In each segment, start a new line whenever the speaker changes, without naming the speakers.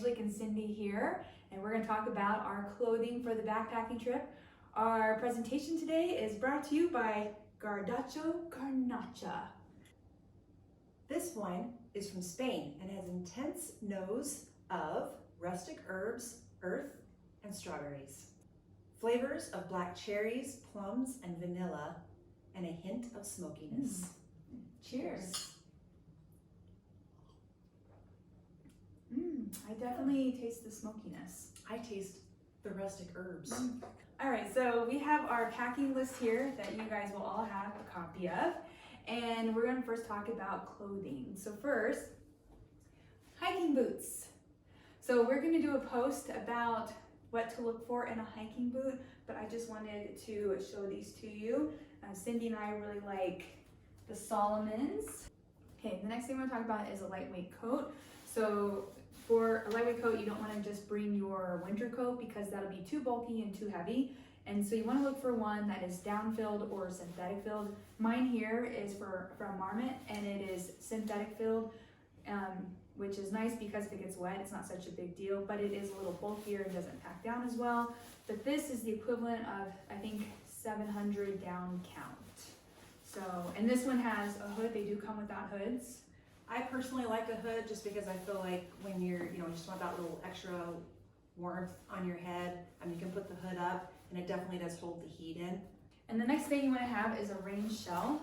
Angelique and Cindy here, and we're going to talk about our clothing for the backpacking trip. Our presentation today is brought to you by Gardacho Garnacha.
This wine is from Spain and has intense nose of rustic herbs, earth, and strawberries. Flavors of black cherries, plums, and vanilla, and a hint of smokiness. Cheers.
I definitely taste the smokiness.
I taste the rustic herbs.
All right, so we have our packing list here that you guys will all have a copy of. And we're gonna first talk about clothing. So first, hiking boots. So we're gonna do a post about what to look for in a hiking boot, but I just wanted to show these to you. Cindy and I really like the Solomons. Okay, the next thing we're gonna talk about is a lightweight coat. So for a lightweight coat, you don't wanna just bring your winter coat because that'll be too bulky and too heavy. And so you wanna look for one that is down-filled or synthetic filled. Mine here is from Marmot, and it is synthetic filled, which is nice because if it gets wet, it's not such a big deal, but it is a little bulkier and doesn't pack down as well. But this is the equivalent of, I think, 700 down count. So, and this one has a hood. They do come without hoods.
I personally like a hood just because I feel like when you're, you just want that little extra warmth on your head, you can put the hood up and it definitely does hold the heat in.
And the next thing you want to have is a rain shell.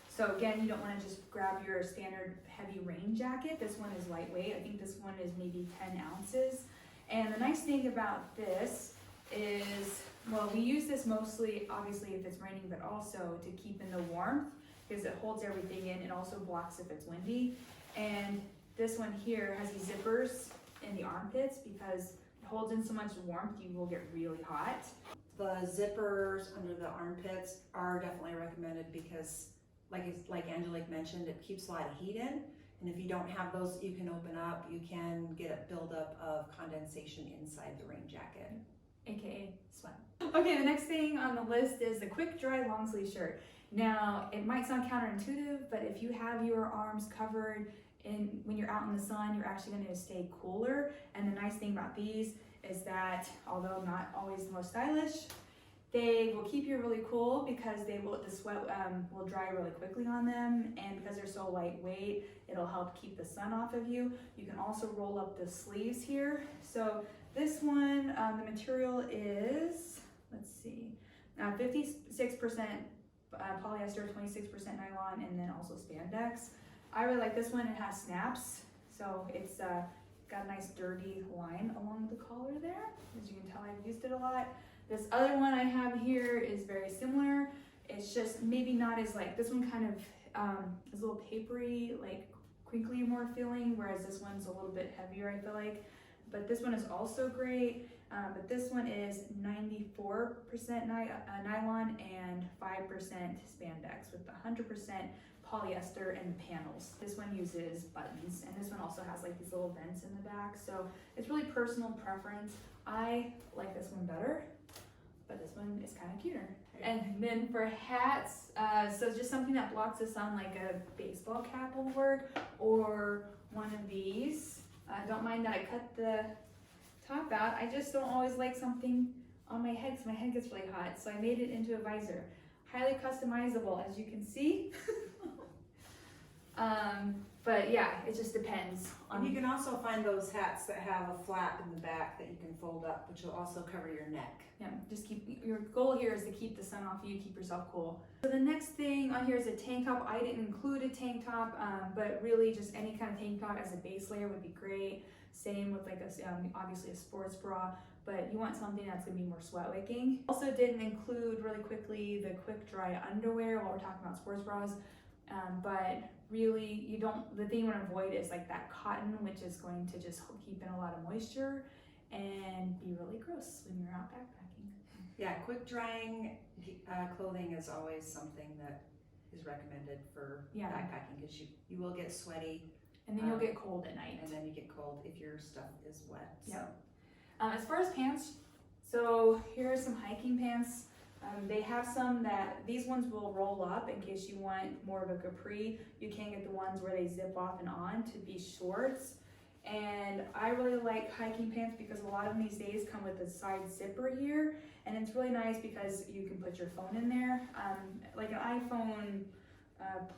So again, you don't want to just grab your standard heavy rain jacket. This one is lightweight. I think this one is maybe 10 ounces. And the nice thing about this is, well, we use this mostly, obviously, if it's raining, but also to keep in the warmth because it holds everything in. It also blocks if it's windy. And this one here has these zippers in the armpits because it holds in so much warmth, you will get really hot.
The zippers under the armpits are definitely recommended because like Angelique mentioned, it keeps a lot of heat in. And if you don't have those that you can open up, you can get a buildup of condensation inside the rain jacket.
AKA sweat. Okay, the next thing on the list is the quick dry long sleeve shirt. Now, it might sound counterintuitive, but if you have your arms covered when you're out in the sun, you're actually going to stay cooler. And the nice thing about these is that, although not always the most stylish, they will keep you really cool because the sweat will dry really quickly on them, and because they're so lightweight, it'll help keep the sun off of you. You can also roll up the sleeves here. So this one, the material is, let's see, 56% polyester, 26% nylon, and then also spandex. I really like this one. It has snaps, so it's got a nice dirty line along the collar there. As you can tell, I've used it a lot. This other one I have here is very similar. It's just maybe not as this one kind of is a little papery, crinkly more feeling, whereas this one's a little bit heavier, I feel like. But this one is also great. But this one is 94% nylon and 5% spandex with 100% polyester in the panels. This one uses buttons, and this one also has these little vents in the back. So it's really personal preference. I like this one better, but this one is kind of cuter. And then for hats, so just something that blocks the sun, like a baseball cap will work, or one of these. Don't mind that I cut the top out. I just don't always like something on my head because my head gets really hot. So I made it into a visor. Highly customizable, as you can see. But yeah, it just depends.
And you can also find those hats that have a flap in the back that you can fold up, which will also cover your neck.
Yeah, just your goal here is to keep the sun off you, keep yourself cool. So the next thing on here is a tank top. I didn't include a tank top, but really just any kind of tank top as a base layer would be great. Same with obviously a sports bra, but you want something that's gonna be more sweat wicking. Also didn't include really quickly the quick dry underwear while we're talking about sports bras, but really the thing you want to avoid is that cotton, which is going to just keep in a lot of moisture and be really gross when you're out backpacking.
Yeah, quick drying clothing is always something that is recommended for backpacking because you will get sweaty.
And then you'll get cold at night.
And then you get cold if your stuff is wet. So.
Yeah. As far as pants, so here are some hiking pants. They have some these ones will roll up in case you want more of a capri. You can get the ones where they zip off and on to be shorts. And I really like hiking pants because a lot of them these days come with a side zipper here, and it's really nice because you can put your phone in there. Like an iPhone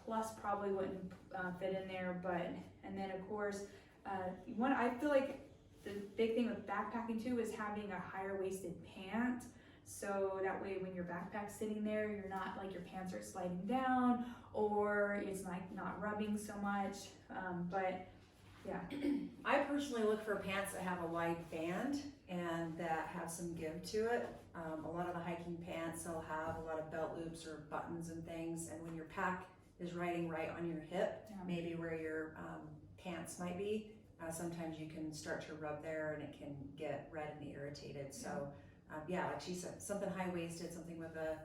Plus probably wouldn't fit in there, but, and then of course, I feel like the big thing with backpacking too is having a higher waisted pant. So that way when your backpack's sitting there, you're not like your pants are sliding down or it's like not rubbing so much. But yeah.
I personally look for pants that have a wide band and that have some give to it. A lot of the hiking pants, they'll have a lot of belt loops or buttons and things, and when your pack is riding right on your hip, maybe where your pants might be, sometimes you can start to rub there and it can get red and irritated. So yeah, like she said, something high-waisted, something with a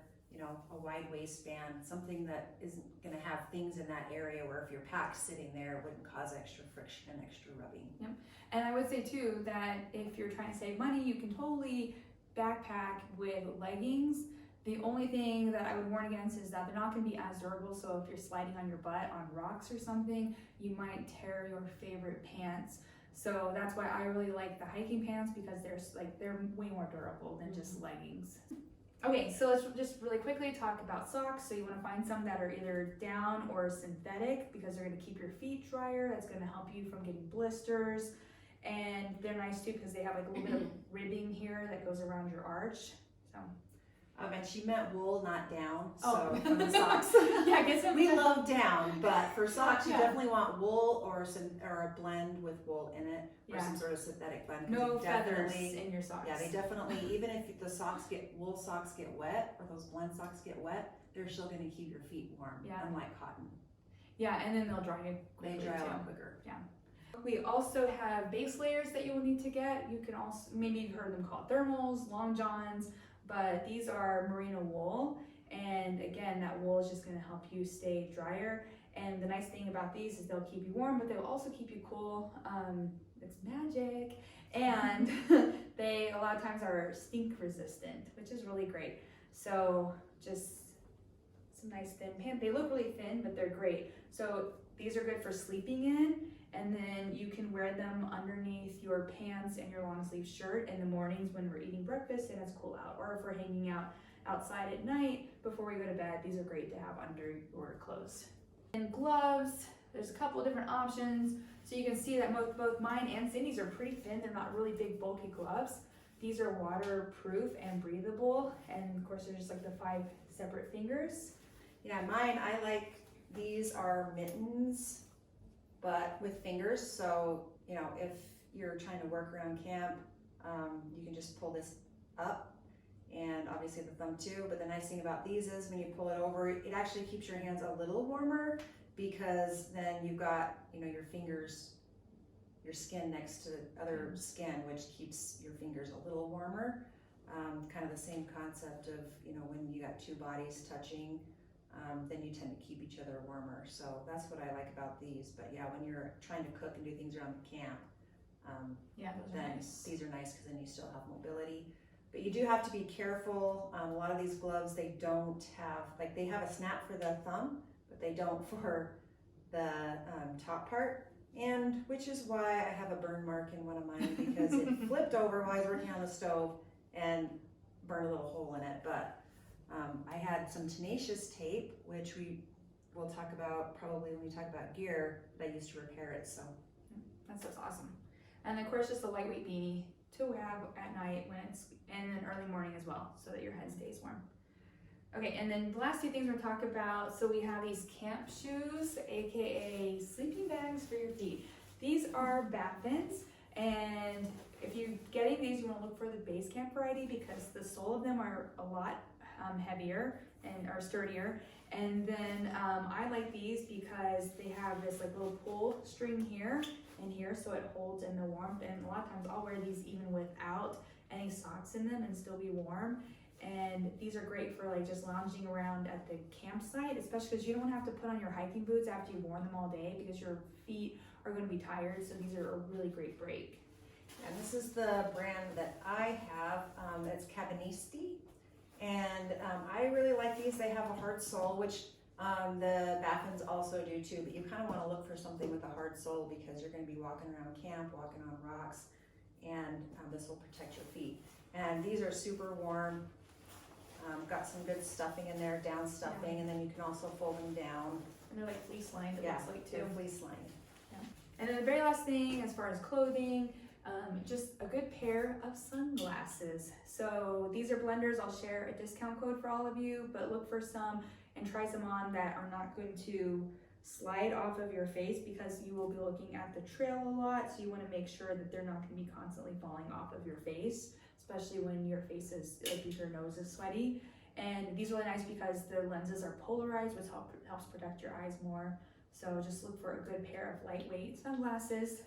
wide waistband, something that isn't going to have things in that area where if your pack's sitting there, it wouldn't cause extra friction and extra rubbing.
Yep. And I would say too that if you're trying to save money, you can totally backpack with leggings. The only thing that I would warn against is that they're not going to be as durable. So if you're sliding on your butt on rocks or something, you might tear your favorite pants. So that's why I really like the hiking pants, because they're way more durable than just leggings. Okay, so let's just really quickly talk about socks. So you want to find some that are either down or synthetic, because they're going to keep your feet drier. That's going to help you from getting blisters. And they're nice too because they have like a little bit of ribbing here that goes around your arch. So.
And she meant wool, not down.
Oh.
So from the socks.
Yeah, I guess
we love down, but for socks you
Yeah.
definitely want wool or a blend with wool in it, or some sort of synthetic blend.
No feathers in your socks.
Yeah, they definitely, even if the wool socks get wet or those blend socks get wet, they're still going to keep your feet warm, unlike cotton.
Yeah, and then they'll dry quickly.
They dry a lot quicker.
Yeah. We also have base layers that you will need to get. You can also, maybe you've heard them called thermals, long johns, but these are merino wool. And again, that wool is just going to help you stay drier. And the nice thing about these is they'll keep you warm, but they'll also keep you cool. It's magic. And they a lot of times are stink resistant, which is really great. So just some nice thin pants. They look really thin, but they're great. So these are good for sleeping in. And then you can wear them underneath your pants and your long sleeve shirt in the mornings when we're eating breakfast and it's cool out. Or if we're hanging out outside at night before we go to bed, these are great to have under your clothes. And gloves, there's a couple of different options. So you can see that both mine and Cindy's are pretty thin. They're not really big, bulky gloves. These are waterproof and breathable. And of course, there's just like the 5 separate fingers.
Yeah, mine, I like, these are mittens, but with fingers. So, if you're trying to work around camp, you can just pull this up, and obviously the thumb too. But the nice thing about these is when you pull it over, it actually keeps your hands a little warmer, because then you've got, your fingers, your skin next to the other skin, which keeps your fingers a little warmer. Kind of the same concept of, when you got 2 bodies touching, then you tend to keep each other warmer. So that's what I like about these. But yeah, when you're trying to cook and do things around the camp,
those
then
are nice.
these are nice because then you still have mobility. But you do have to be careful. A lot of these gloves, they don't have, they have a snap for the thumb, but they don't for the top part. And which is why I have a burn mark in one of mine, because it flipped over while I was working on the stove and burned a little hole in it. But I had some tenacious tape, which we will talk about probably when we talk about gear, that I used to repair it. So
that's awesome. And of course, just a lightweight beanie to have at night and then early morning as well, so that your head stays warm. Okay, and then the last 2 things we're gonna talk about. So we have these camp shoes, aka sleeping bags for your feet. These are bath vents, and if you're getting these, you want to look for the base camp variety, because the sole of them are a lot heavier and are sturdier. And then I like these because they have this little pull string here and here, so it holds in the warmth. And a lot of times I'll wear these even without any socks in them and still be warm. And these are great for just lounging around at the campsite, especially because you don't have to put on your hiking boots after you've worn them all day, because your feet are going to be tired. So these are a really great break.
And this is the brand that I have. It's Cabanisti. And I really like these. They have a hard sole, which The Baffins also do too, but you kind of want to look for something with a hard sole because you're going to be walking around camp, walking on rocks, and this will protect your feet. And these are super warm. Got some good stuffing in there, down stuffing, and then you can also fold them down.
And they're like fleece lined, it
Yeah,
looks like too.
they're fleece lined.
And then the very last thing, as far as clothing, just a good pair of sunglasses. So these are blenders. I'll share a discount code for all of you, but look for some and try some on that are not going to slide off of your face because you will be looking at the trail a lot. So you want to make sure that they're not going to be constantly falling off of your face, especially when your face is, like your nose is sweaty. And these are really nice because the lenses are polarized, which helps protect your eyes more. So just look for a good pair of lightweight sunglasses.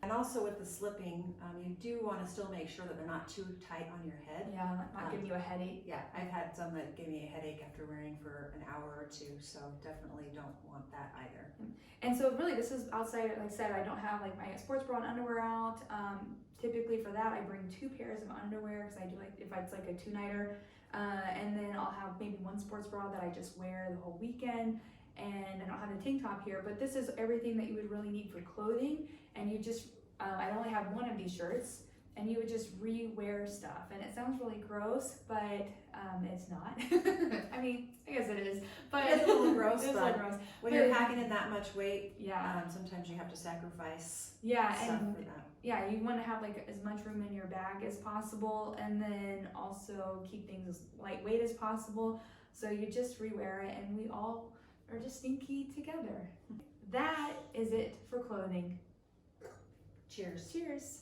And also with the slipping, you do want to still make sure that they're not too tight on your head.
Yeah, not giving you a headache.
Yeah, I've had some that gave me a headache after wearing for an hour or two, so definitely don't want that either.
And so really this is outside, like I said, I don't have like my sports bra and underwear out. Typically for that I bring 2 pairs of underwear because I do like, if it's like a 2-nighter, and then I'll have maybe 1 sports bra that I just wear the whole weekend. And I don't have a tank top here, but this is everything that you would really need for clothing. And you just, I only have 1 of these shirts, and you would just re-wear stuff. And it sounds really gross, but it's not. I mean, I guess it is, but
It's a little gross,
it's a
but
little gross.
when you're packing in that much weight,
Yeah,
sometimes you have to sacrifice
yeah,
stuff
and
for that.
yeah, you want to have like as much room in your bag as possible, and then also keep things as lightweight as possible. So you just re-wear it, and we all are just stinky together. That is it for clothing.
Cheers.
Cheers.